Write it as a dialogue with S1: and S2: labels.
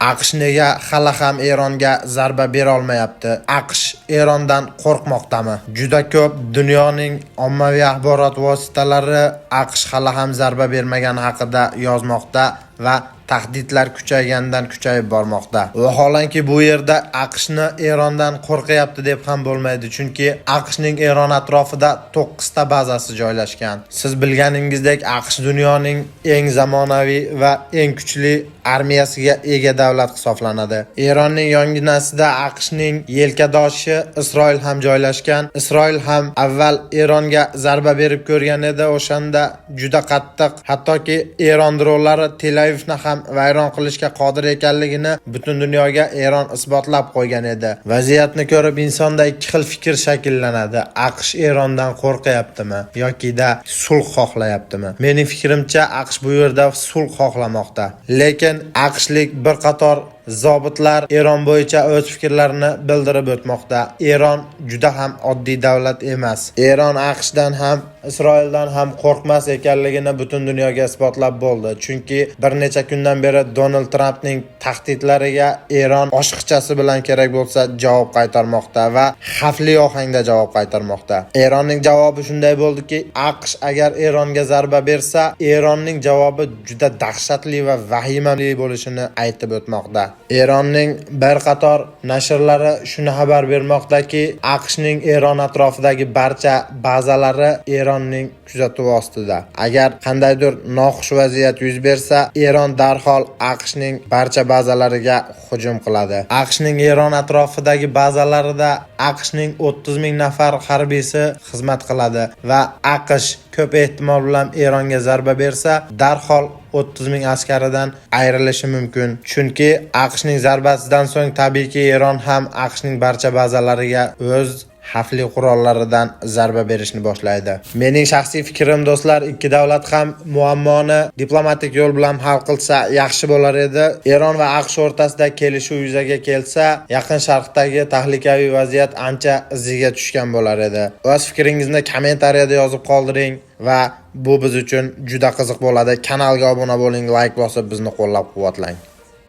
S1: AQSh nega hali ham Eronga zarba bera olmayapti? AQSh Erondan qo'rqmoqdami? Juda ko'p dunyoning ommaviy axborot vositalari AQSh hali ham zarba bermagani haqida yozmoqda va tahdidlar kuchaygandan kuchayib bormoqda. Vaholanki bu yerda AQShni Erondan qo'rqyapti deb ham bo'lmaydi, chunki AQShning Eron atrofida 9 ta bazasi joylashgan. Siz bilganingizdek, AQSh dunyoning eng zamonaviy va eng kuchli armiyasiga ega davlat hisoblanadi. Eronning yonginasida AQShning yelkadoshi Isroil ham joylashgan. Isroil ham avval Eronga zarba berib ko'rgan edi, o'shanda juda qattiq, hattoki Eron dronlari Tel Avivni ham vayron qilishga qodir ekanligini butun dunyoga Eron isbotlab qo'ygan edi. Vaziyatni ko'rib insonda ikki xil fikr shakllanadi. AQSh Erondan qo'rqyaptimi yoki sulh xohlayaptimi? Mening fikrimcha AQSh bu yerda sulh xohlamoqda. Lekin AQShlik bir qator zobitlar Eron bo'yicha o'z fikrlarini bildirib o'tmoqda. Eron juda ham oddiy davlat emas. Eron AQShdan ham Isroildan ham qo'rqmas ekanligini butun dunyoga isbotlab bo'ldi. Chunki bir necha kundan beri Donald Trampning tahdidlariga Eron oshiqchasi bilan kerak bo'lsa javob qaytarmoqda va xavfli ohangda javob qaytarmoqda. Eronning javobi shunday bo'ldiki, AQSh agar Eronga zarba bersa, Eronning javobi juda dahshatli va vahimali bo'lishini aytib o'tmoqda. Eronning bir qator nashrlari shuni xabar bermoqdaki, AQShning Eron atrofidagi barcha bazalari Eronning kuzatuvi ostida. Agar qandaydir noxush vaziyat yuz bersa, Eron darhol AQShning barcha bazalariga hujum qiladi. AQShning Eron atrofidagi bazalarida AQShning 30 ming nafar harbiysi xizmat qiladi va AQSh ko'p ehtimol bilan Eronga zarba bersa, darhol 30 ming askaridan ayrilishi mumkin. Chunki AQShning zarbasidan so'ng tabiiyki Eron ham AQShning barcha bazalariga o'z xavfli qurollaridan zarba berishni boshlaydi. Mening shaxsiy fikrim do'stlar, ikki davlat ham muammoni diplomatik yo'l bilan hal qilsa yaxshi bo'lar edi. Eron va AQSh o'rtasida kelishuv yuzaga kelsa, Yaqin Sharqdagi tahlikaviy vaziyat ancha iziga tushgan bo'lar edi. O'z fikringizni kommentariyada yozib qoldiring va bu biz uchun juda qiziq bo'ladi. Kanalga obuna bo'ling, like bosib bizni qo'llab-quvvatlang.